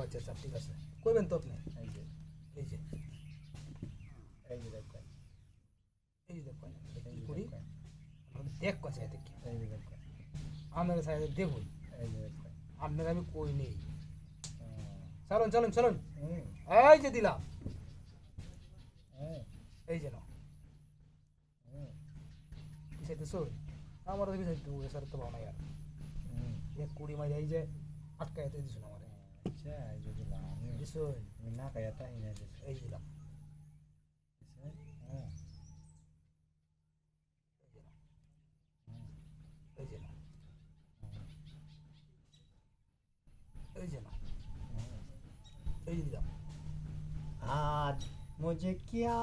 আচ্ছা আচ্ছা ঠিক আছে কইবেন তো আপনি এই যে এই যে এই যে দেখেন এই যে দেখুন এই কি যে করি দেখেন দেখ কাছে দেখি এই যে দেখেন আপনার সাইডে দেখুন এই যে দেখেন আপনার আমি কই নেই চলুন চলুন চলুন হুম এই যে দিলাম হুম এই যে নাও হুম পিছাইতে শোন আমার তো পিছাইতে স্যার তো ভাবনা ইয়ার হুম এক কুড়ি মাইল এই যে আটকাইতে দিছুন আমার আচ্ছা এই যে দিলাম দিছুন আমি না খাইয়া তাই না দিছি এই দিলাম হ্যাঁ এই যে নাও এই যে নাও এই যে দিলাম आज मुझे क्या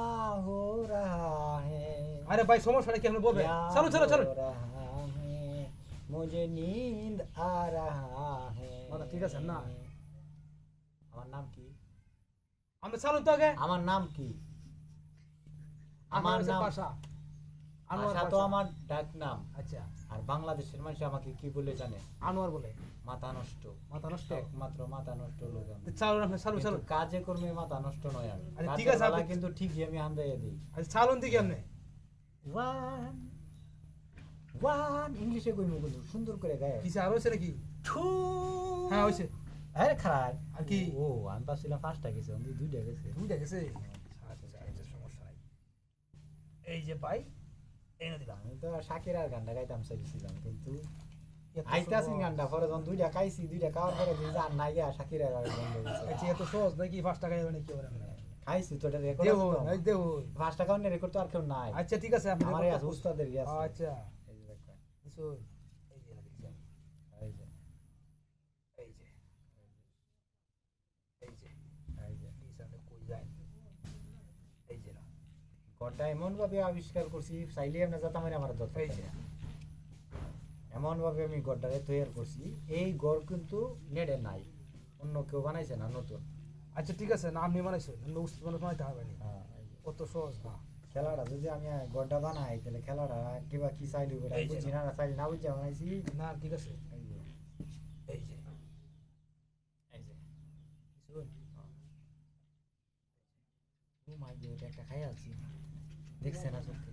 हो रहा है আরে ভাই সমস্যা কি আপনি বলবেন চলো চলো চলো हो रहा है मुझे नींद आ रहा है মানে ঠিক আছে না আমার নাম কি আমি চালুন তো আগে আমার নাম কি আমার আমার নাম নাম পাশা আনোয়ার আশা তো পাশা। আমার ডাক নাম আচ্ছা আর বাংলাদেশের মানুষ আমাকে কি বলে জানে আনোয়ার বলে মাথা নষ্ট মাথা নষ্ট একমাত্র মাথা নষ্ট লোক আমি। চালুন আপনি চালুন কিন্তু চালুন কাজে কর্মে মাথা নষ্ট নয় আমি আচ্ছা, ঠিক কাজের আছে, বেলা আপনি- কিন্তু ঠিকই আমি আন্দাইয়া দিই আচ্ছা চালুন দিকে আপনি ওয়ান ওয়ান ইংলিশে কইমু কিন্তু সুন্দর করে গায় কিছু আর হয়েছে নাকি টু হ্যাঁ হয়েছে আরে খারাপ আর কি? ও আমি পাচ্ছিলাম পাঁচটা গেছে আমি দুইটা গেছে দুইটা গেছে আচ্ছা আচ্ছা সমস্যা নাই এই যে ভাই এনে দিলাম আমি তো শাকির আর গানটা গাইতাম চাইছিলাম কিন্তু এত আইতাছি সহজ। গানটা পরে যখন দুইটা খাইছি দুইটা খাওয়ার পরে দিন আর নাই গিয়া শাকির আর বন্ধ আচ্ছা হয়েছে এত সহজ নাকি 5 টাকা যাবে কি বলে খাইছি তো এটা রেকর্ড দেব আছে এই দেব পাঁচটা কারণে রেকর্ড তো আর কেউ নাই আচ্ছা ঠিক আছে আপনি আমার record আছে করুন। উস্তাদের আছে আচ্ছা এই যে দেখেন কিছু এই যে এনে দিলাম এই যে এই যে এই যে এই যে নিশানে কই যায় এই যে না গড়টা এমন ভাবে আবিষ্কার করছি চাইলে আমরা যাতাম আমার দরকার এই যে এমন ভাবে আমি গড়টারে তৈরি করছি এই গড় কিন্তু নেড়ে নাই অন্য কেউ বানাইছে না নতুন আচ্ছা ঠিক আছে না আপনি বানাইছেন উস্তাদ মানুষ বানাইতে হবে না হ্যাঁ, এই যে। অত সহজ না খেলাটা যদি আমি গড়টা বানাই তাহলে খেলাটা কিবা কি চাইলে এই যে বুঝছি না চাইলে না বুঝছি বানাইছি না ঠিক আছে এই যে এই যে এই যে শুন ও মাই গড একটা খাই আছি দেখছে না চোখে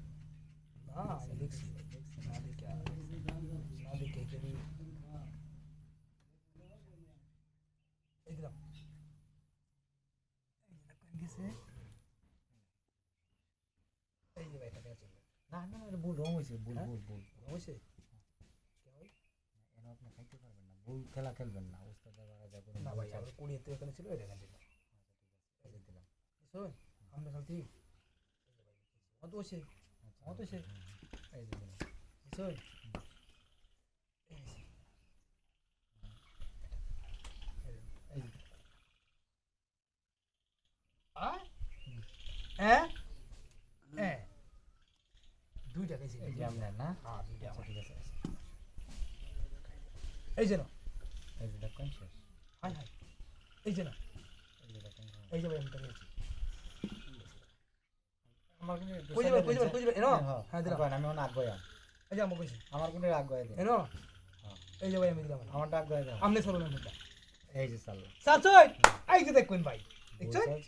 না আমি দেখছি না দেখে না দেখে কেবি এই দিলাম গেছে এই যে ভাই টাকা আছে না না এটা ভুল রং হয়েছে ভুল হ্যাঁ? ভুল ভুল হয়েছে কে ভাই এটা আপনি খাইতে পারবেন না ভুল খেলা খেলবেন না ওস্তাদের বাড়া যা করে না ভাই আমার 20 তে এখানে ছিল এটা এখানে দিলাম এই যে দিলাম শুন আমরা খালতি অত হয়েছে অত হয়েছে এই যে দিলাম শুন এই যে দুইটা খাইছি এই যে আপনার না হ্যাঁ দুইটা আচ্ছা আমার ঠিক আছে এই যে না এই যে দেখেন শেষ হাই হাই এই যে না এই যে দেখেন এই যে ভাই আমি টাকা আমার কোনো কই যাবেন কই যাবেন কই যাবেন এনো হ্যাঁ হ্যাঁ দিলাম আমি অন আগ গয়া এই যে আমি কইছি আমার কোনো আগ গয়া দিন এনো হ্যাঁ এই যে ভাই আমি দিলাম আমার ডাক গয়া দাও আপনি চলুন আমরা এই যে চাল সাচই এই যে দেখুন ভাই দেখছেন বুঝছ